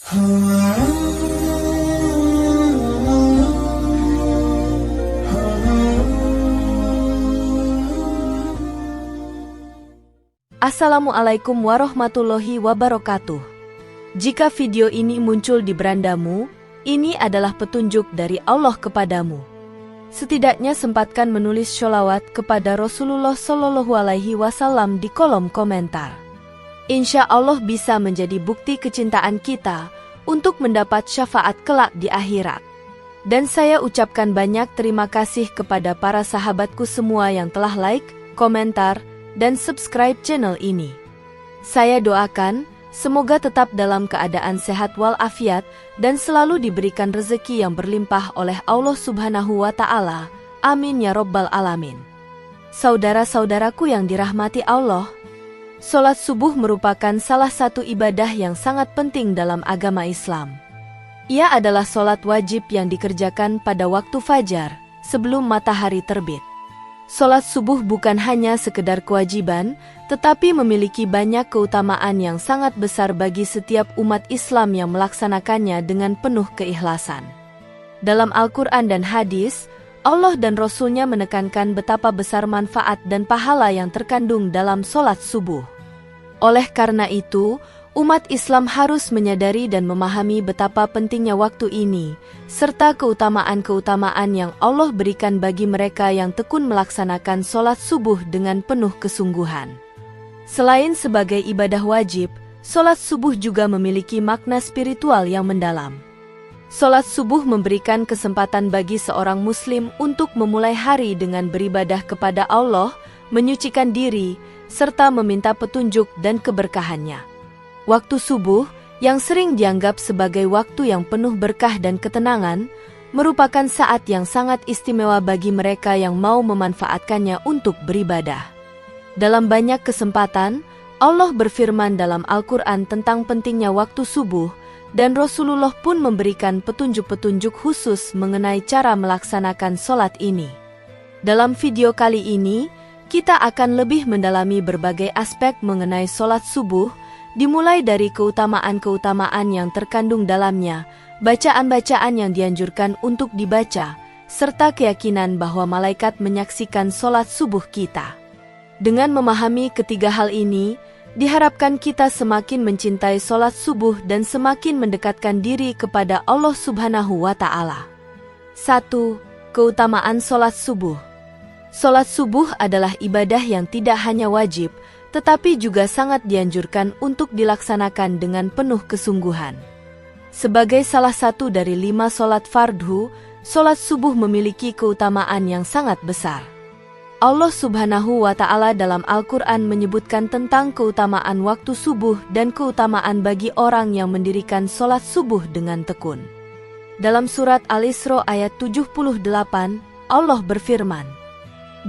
Assalamualaikum warahmatullahi wabarakatuh. Jika video ini muncul di berandamu, ini adalah petunjuk dari Allah kepadamu. Setidaknya sempatkan menulis sholawat kepada Rasulullah Shallallahu Alaihi Wasallam di kolom komentar. Insya Allah bisa menjadi bukti kecintaan kita untuk mendapat syafaat kelak di akhirat. Dan saya ucapkan banyak terima kasih kepada para sahabatku semua yang telah like, komentar, dan subscribe channel ini. Saya doakan, semoga tetap dalam keadaan sehat walafiat dan selalu diberikan rezeki yang berlimpah oleh Allah Subhanahu wa Ta'ala. Amin ya Rabbal Alamin. Saudara-saudaraku yang dirahmati Allah, sholat subuh merupakan salah satu ibadah yang sangat penting dalam agama Islam. Ia adalah sholat wajib yang dikerjakan pada waktu fajar, sebelum matahari terbit. Sholat subuh bukan hanya sekedar kewajiban, tetapi memiliki banyak keutamaan yang sangat besar bagi setiap umat Islam yang melaksanakannya dengan penuh keikhlasan. Dalam Al-Quran dan hadis, Allah dan Rasul-Nya menekankan betapa besar manfaat dan pahala yang terkandung dalam sholat subuh. Oleh karena itu, umat Islam harus menyadari dan memahami betapa pentingnya waktu ini, serta keutamaan-keutamaan yang Allah berikan bagi mereka yang tekun melaksanakan sholat subuh dengan penuh kesungguhan. Selain sebagai ibadah wajib, sholat subuh juga memiliki makna spiritual yang mendalam. Sholat subuh memberikan kesempatan bagi seorang muslim untuk memulai hari dengan beribadah kepada Allah, menyucikan diri, serta meminta petunjuk dan keberkahannya. Waktu subuh, yang sering dianggap sebagai waktu yang penuh berkah dan ketenangan, merupakan saat yang sangat istimewa bagi mereka yang mau memanfaatkannya untuk beribadah. Dalam banyak kesempatan, Allah berfirman dalam Al-Quran tentang pentingnya waktu subuh, dan Rasulullah pun memberikan petunjuk-petunjuk khusus mengenai cara melaksanakan sholat ini. Dalam video kali ini, kita akan lebih mendalami berbagai aspek mengenai sholat subuh, dimulai dari keutamaan-keutamaan yang terkandung dalamnya, bacaan-bacaan yang dianjurkan untuk dibaca, serta keyakinan bahwa malaikat menyaksikan sholat subuh kita. Dengan memahami ketiga hal ini, diharapkan kita semakin mencintai sholat subuh dan semakin mendekatkan diri kepada Allah Subhanahu wa Ta'ala. 1. Keutamaan sholat subuh. Sholat subuh adalah ibadah yang tidak hanya wajib, tetapi juga sangat dianjurkan untuk dilaksanakan dengan penuh kesungguhan. Sebagai salah satu dari 5 sholat fardhu, sholat subuh memiliki keutamaan yang sangat besar. Allah Subhanahu wa Ta'ala dalam Al-Quran menyebutkan tentang keutamaan waktu subuh dan keutamaan bagi orang yang mendirikan sholat subuh dengan tekun. Dalam surat Al-Isra ayat 78, Allah berfirman,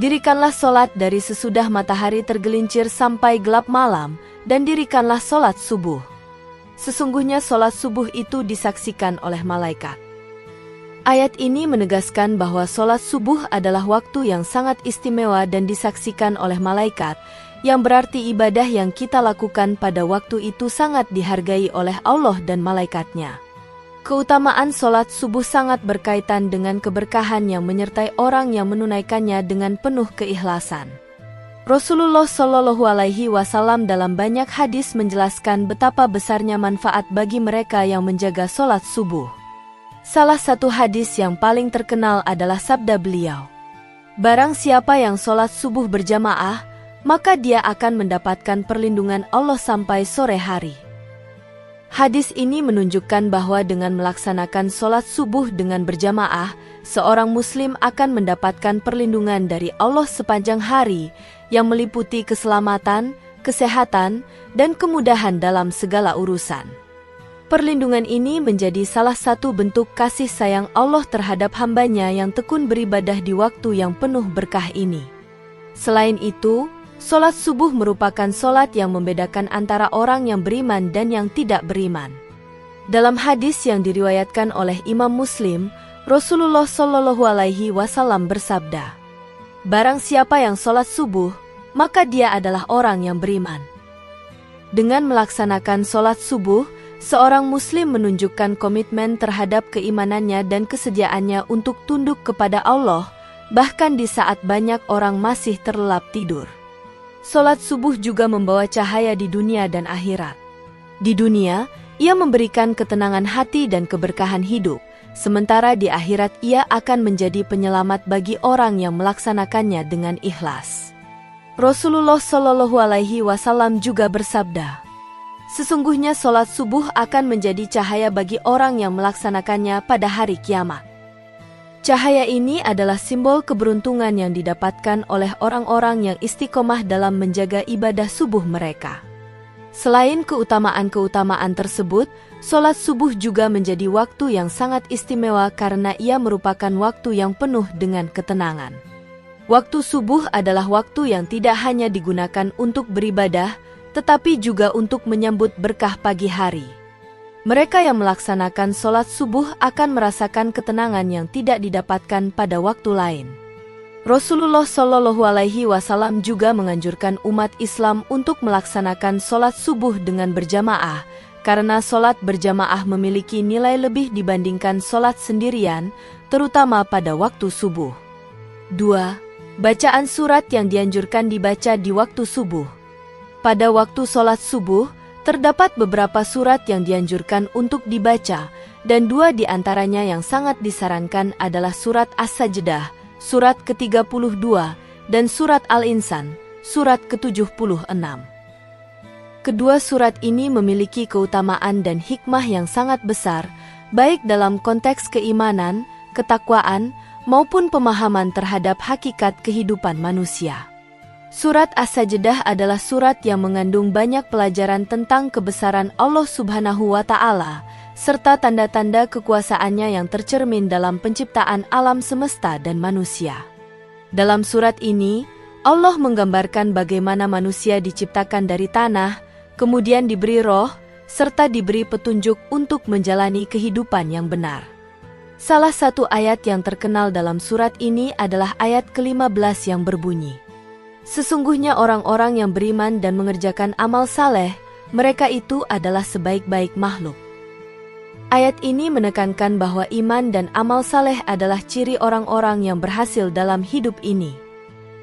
"Dirikanlah sholat dari sesudah matahari tergelincir sampai gelap malam, dan dirikanlah sholat subuh. Sesungguhnya sholat subuh itu disaksikan oleh malaikat." Ayat ini menegaskan bahwa sholat subuh adalah waktu yang sangat istimewa dan disaksikan oleh malaikat, yang berarti ibadah yang kita lakukan pada waktu itu sangat dihargai oleh Allah dan malaikatnya. Keutamaan sholat subuh sangat berkaitan dengan keberkahan yang menyertai orang yang menunaikannya dengan penuh keikhlasan. Rasulullah Shallallahu Alaihi Wasallam dalam banyak hadis menjelaskan betapa besarnya manfaat bagi mereka yang menjaga sholat subuh. Salah satu hadis yang paling terkenal adalah sabda beliau, "Barang siapa yang sholat subuh berjamaah, maka dia akan mendapatkan perlindungan Allah sampai sore hari." Hadis ini menunjukkan bahwa dengan melaksanakan sholat subuh dengan berjamaah, seorang muslim akan mendapatkan perlindungan dari Allah sepanjang hari, yang meliputi keselamatan, kesehatan, dan kemudahan dalam segala urusan. Perlindungan ini menjadi salah satu bentuk kasih sayang Allah terhadap hambanya yang tekun beribadah di waktu yang penuh berkah ini. Selain itu, sholat subuh merupakan sholat yang membedakan antara orang yang beriman dan yang tidak beriman. Dalam hadis yang diriwayatkan oleh Imam Muslim, Rasulullah Shallallahu Alaihi Wasallam bersabda, "Barang siapa yang sholat subuh, maka dia adalah orang yang beriman." Dengan melaksanakan sholat subuh, Seorang Muslim menunjukkan komitmen terhadap keimanannya dan kesediaannya untuk tunduk kepada Allah, bahkan di saat banyak orang masih terlelap tidur. Salat subuh juga membawa cahaya di dunia dan akhirat. Di dunia, ia memberikan ketenangan hati dan keberkahan hidup, sementara di akhirat ia akan menjadi penyelamat bagi orang yang melaksanakannya dengan ikhlas. Rasulullah Shallallahu Alaihi Wasallam juga bersabda, "Sesungguhnya salat subuh akan menjadi cahaya bagi orang yang melaksanakannya pada hari kiamat." Cahaya ini adalah simbol keberuntungan yang didapatkan oleh orang-orang yang istiqomah dalam menjaga ibadah subuh mereka. Selain keutamaan-keutamaan tersebut, salat subuh juga menjadi waktu yang sangat istimewa karena ia merupakan waktu yang penuh dengan ketenangan. Waktu subuh adalah waktu yang tidak hanya digunakan untuk beribadah, tetapi juga untuk menyambut berkah pagi hari. Mereka yang melaksanakan salat subuh akan merasakan ketenangan yang tidak didapatkan pada waktu lain. Rasulullah Shallallahu Alaihi Wasallam juga menganjurkan umat Islam untuk melaksanakan salat subuh dengan berjamaah, karena salat berjamaah memiliki nilai lebih dibandingkan salat sendirian, terutama pada waktu subuh. 2. Bacaan surat yang dianjurkan dibaca di waktu subuh. Pada waktu salat subuh, terdapat beberapa surat yang dianjurkan untuk dibaca, dan 2 di antaranya yang sangat disarankan adalah surat As-Sajdah, surat ke-32, dan surat Al-Insan, surat ke-76. Kedua surat ini memiliki keutamaan dan hikmah yang sangat besar, baik dalam konteks keimanan, ketakwaan, maupun pemahaman terhadap hakikat kehidupan manusia. Surat As-Sajdah adalah surat yang mengandung banyak pelajaran tentang kebesaran Allah Subhanahu wa Ta'ala, serta tanda-tanda kekuasaannya yang tercermin dalam penciptaan alam semesta dan manusia. Dalam surat ini, Allah menggambarkan bagaimana manusia diciptakan dari tanah, kemudian diberi roh, serta diberi petunjuk untuk menjalani kehidupan yang benar. Salah satu ayat yang terkenal dalam surat ini adalah ayat ke-15 yang berbunyi, "Sesungguhnya orang-orang yang beriman dan mengerjakan amal saleh, mereka itu adalah sebaik-baik makhluk." Ayat ini menekankan bahwa iman dan amal saleh adalah ciri orang-orang yang berhasil dalam hidup ini.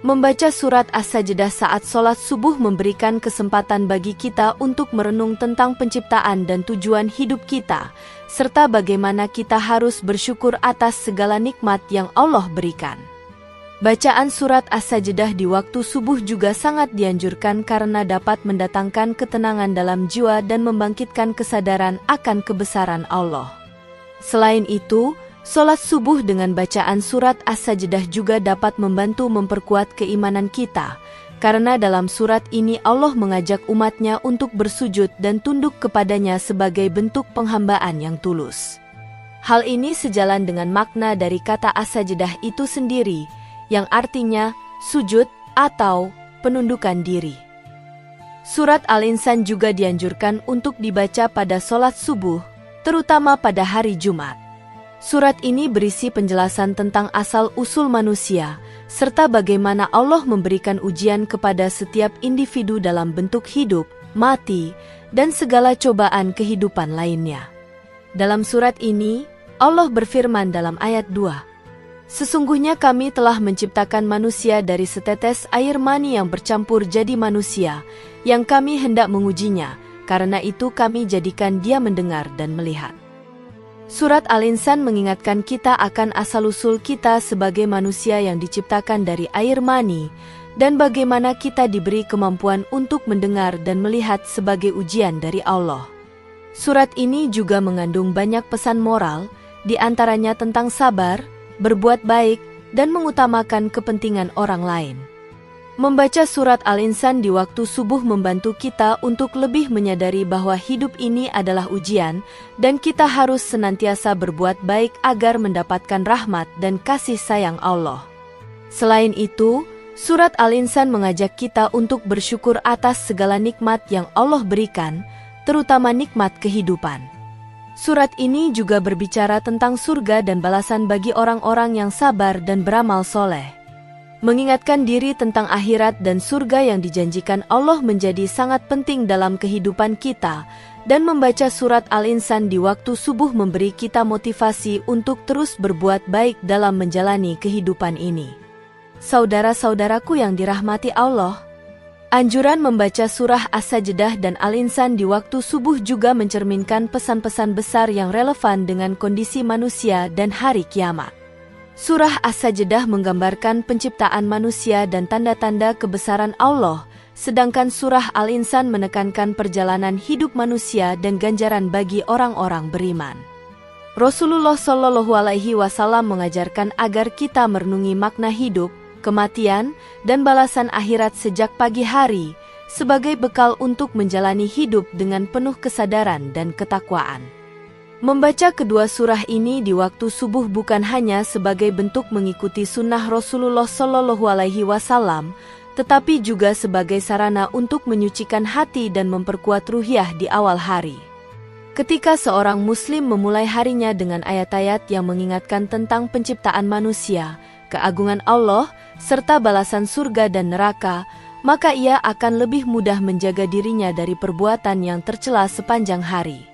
Membaca surat As-Sajdah saat sholat subuh memberikan kesempatan bagi kita untuk merenung tentang penciptaan dan tujuan hidup kita, serta bagaimana kita harus bersyukur atas segala nikmat yang Allah berikan. Bacaan surat As-Sajdah di waktu subuh juga sangat dianjurkan karena dapat mendatangkan ketenangan dalam jiwa dan membangkitkan kesadaran akan kebesaran Allah. Selain itu, sholat subuh dengan bacaan surat As-Sajdah juga dapat membantu memperkuat keimanan kita, karena dalam surat ini Allah mengajak umatnya untuk bersujud dan tunduk kepadanya sebagai bentuk penghambaan yang tulus. Hal ini sejalan dengan makna dari kata As-Sajdah itu sendiri, yang artinya sujud atau penundukan diri. Surat Al-Insan juga dianjurkan untuk dibaca pada sholat subuh, terutama pada hari Jumat. Surat ini berisi penjelasan tentang asal-usul manusia, serta bagaimana Allah memberikan ujian kepada setiap individu dalam bentuk hidup, mati, dan segala cobaan kehidupan lainnya. Dalam surat ini, Allah berfirman dalam ayat 2, "Sesungguhnya kami telah menciptakan manusia dari setetes air mani yang bercampur jadi manusia, yang kami hendak mengujinya, karena itu kami jadikan dia mendengar dan melihat." Surat Al-Insan mengingatkan kita akan asal-usul kita sebagai manusia yang diciptakan dari air mani, dan bagaimana kita diberi kemampuan untuk mendengar dan melihat sebagai ujian dari Allah. Surat ini juga mengandung banyak pesan moral, di antaranya tentang sabar, berbuat baik, dan mengutamakan kepentingan orang lain. Membaca surat Al-Insan di waktu subuh membantu kita untuk lebih menyadari bahwa hidup ini adalah ujian, dan kita harus senantiasa berbuat baik agar mendapatkan rahmat dan kasih sayang Allah. Selain itu, surat Al-Insan mengajak kita untuk bersyukur atas segala nikmat yang Allah berikan, terutama nikmat kehidupan. Surat ini juga berbicara tentang surga dan balasan bagi orang-orang yang sabar dan beramal soleh. Mengingatkan diri tentang akhirat dan surga yang dijanjikan Allah menjadi sangat penting dalam kehidupan kita, dan membaca surat Al-Insan di waktu subuh memberi kita motivasi untuk terus berbuat baik dalam menjalani kehidupan ini. Saudara-saudaraku yang dirahmati Allah, anjuran membaca surah As-Sajdah dan Al-Insan di waktu subuh juga mencerminkan pesan-pesan besar yang relevan dengan kondisi manusia dan hari kiamat. Surah As-Sajdah menggambarkan penciptaan manusia dan tanda-tanda kebesaran Allah, sedangkan surah Al-Insan menekankan perjalanan hidup manusia dan ganjaran bagi orang-orang beriman. Rasulullah Shallallahu Alaihi Wasallam mengajarkan agar kita merenungi makna hidup, kematian, dan balasan akhirat sejak pagi hari, sebagai bekal untuk menjalani hidup dengan penuh kesadaran dan ketakwaan. Membaca kedua surah ini di waktu subuh bukan hanya sebagai bentuk mengikuti sunnah Rasulullah Shallallahu Alaihi Wasallam, tetapi juga sebagai sarana untuk menyucikan hati dan memperkuat ruhiyah di awal hari. Ketika seorang muslim memulai harinya dengan ayat-ayat yang mengingatkan tentang penciptaan manusia, keagungan Allah, serta balasan surga dan neraka, maka ia akan lebih mudah menjaga dirinya dari perbuatan yang tercela sepanjang hari.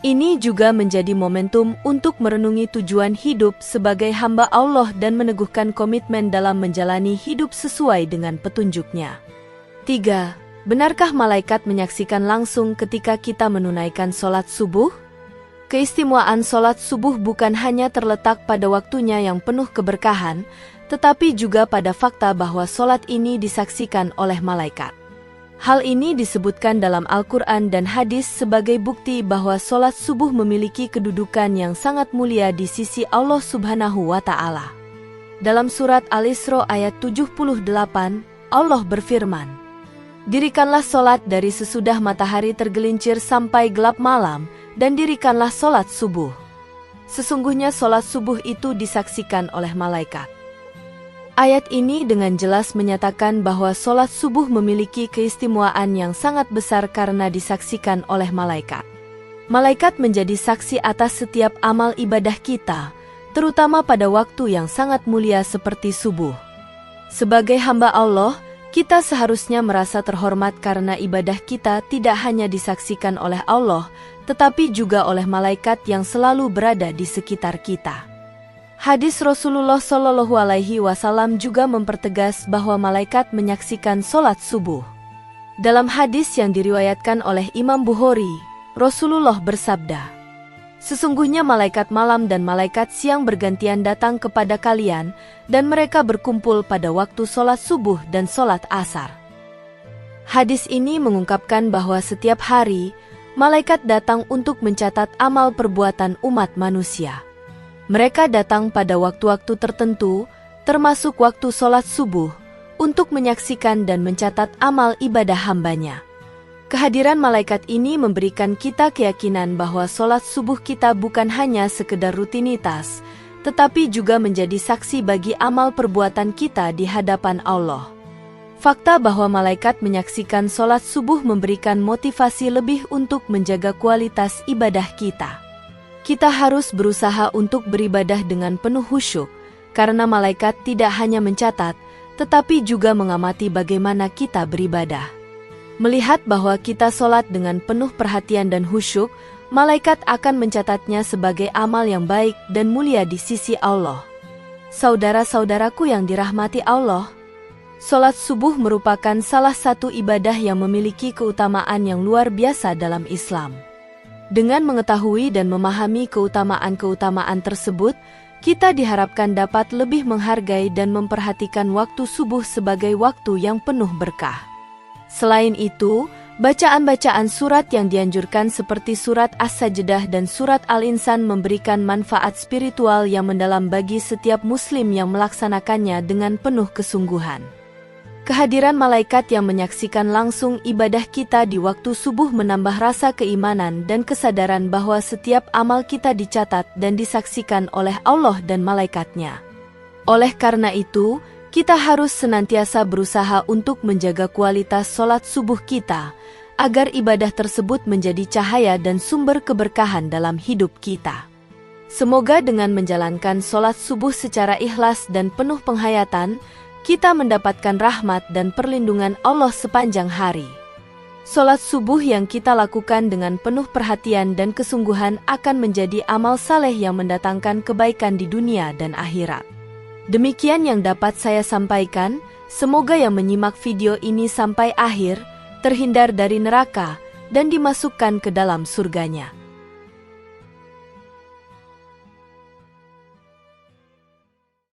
Ini juga menjadi momentum untuk merenungi tujuan hidup sebagai hamba Allah dan meneguhkan komitmen dalam menjalani hidup sesuai dengan petunjuknya. 3. Benarkah malaikat menyaksikan langsung ketika kita menunaikan sholat subuh? Keistimewaan sholat subuh bukan hanya terletak pada waktunya yang penuh keberkahan, tetapi juga pada fakta bahwa sholat ini disaksikan oleh malaikat. Hal ini disebutkan dalam Al-Quran dan hadis sebagai bukti bahwa sholat subuh memiliki kedudukan yang sangat mulia di sisi Allah Subhanahu wa Ta'ala. Dalam surat Al-Isra ayat 78, Allah berfirman, "Dirikanlah sholat dari sesudah matahari tergelincir sampai gelap malam, dan dirikanlah sholat subuh. Sesungguhnya sholat subuh itu disaksikan oleh malaikat." Ayat ini dengan jelas menyatakan bahwa sholat subuh memiliki keistimewaan yang sangat besar karena disaksikan oleh malaikat. Malaikat menjadi saksi atas setiap amal ibadah kita, terutama pada waktu yang sangat mulia seperti subuh. Sebagai hamba Allah, kita seharusnya merasa terhormat karena ibadah kita tidak hanya disaksikan oleh Allah, tetapi juga oleh malaikat yang selalu berada di sekitar kita. Hadis Rasulullah Shallallahu Alaihi Wasallam juga mempertegas bahwa malaikat menyaksikan sholat subuh. Dalam hadis yang diriwayatkan oleh Imam Bukhari, Rasulullah bersabda, "Sesungguhnya malaikat malam dan malaikat siang bergantian datang kepada kalian, dan mereka berkumpul pada waktu sholat subuh dan sholat asar." Hadis ini mengungkapkan bahwa setiap hari, malaikat datang untuk mencatat amal perbuatan umat manusia. Mereka datang pada waktu-waktu tertentu, termasuk waktu sholat subuh, untuk menyaksikan dan mencatat amal ibadah hambanya. Kehadiran malaikat ini memberikan kita keyakinan bahwa sholat subuh kita bukan hanya sekedar rutinitas, tetapi juga menjadi saksi bagi amal perbuatan kita di hadapan Allah. Fakta bahwa malaikat menyaksikan sholat subuh memberikan motivasi lebih untuk menjaga kualitas ibadah kita. Kita harus berusaha untuk beribadah dengan penuh khusyuk, karena malaikat tidak hanya mencatat, tetapi juga mengamati bagaimana kita beribadah. Melihat bahwa kita sholat dengan penuh perhatian dan khusyuk, malaikat akan mencatatnya sebagai amal yang baik dan mulia di sisi Allah. Saudara-saudaraku yang dirahmati Allah, sholat subuh merupakan salah satu ibadah yang memiliki keutamaan yang luar biasa dalam Islam. Dengan mengetahui dan memahami keutamaan-keutamaan tersebut, kita diharapkan dapat lebih menghargai dan memperhatikan waktu subuh sebagai waktu yang penuh berkah. Selain itu, bacaan-bacaan surat yang dianjurkan seperti surat As-Sajdah dan surat Al-Insan memberikan manfaat spiritual yang mendalam bagi setiap muslim yang melaksanakannya dengan penuh kesungguhan. Kehadiran malaikat yang menyaksikan langsung ibadah kita di waktu subuh menambah rasa keimanan dan kesadaran bahwa setiap amal kita dicatat dan disaksikan oleh Allah dan malaikatnya. Oleh karena itu, kita harus senantiasa berusaha untuk menjaga kualitas sholat subuh kita, agar ibadah tersebut menjadi cahaya dan sumber keberkahan dalam hidup kita. Semoga dengan menjalankan sholat subuh secara ikhlas dan penuh penghayatan, kita mendapatkan rahmat dan perlindungan Allah sepanjang hari. Sholat subuh yang kita lakukan dengan penuh perhatian dan kesungguhan akan menjadi amal saleh yang mendatangkan kebaikan di dunia dan akhirat. Demikian yang dapat saya sampaikan. Semoga yang menyimak video ini sampai akhir terhindar dari neraka dan dimasukkan ke dalam surganya.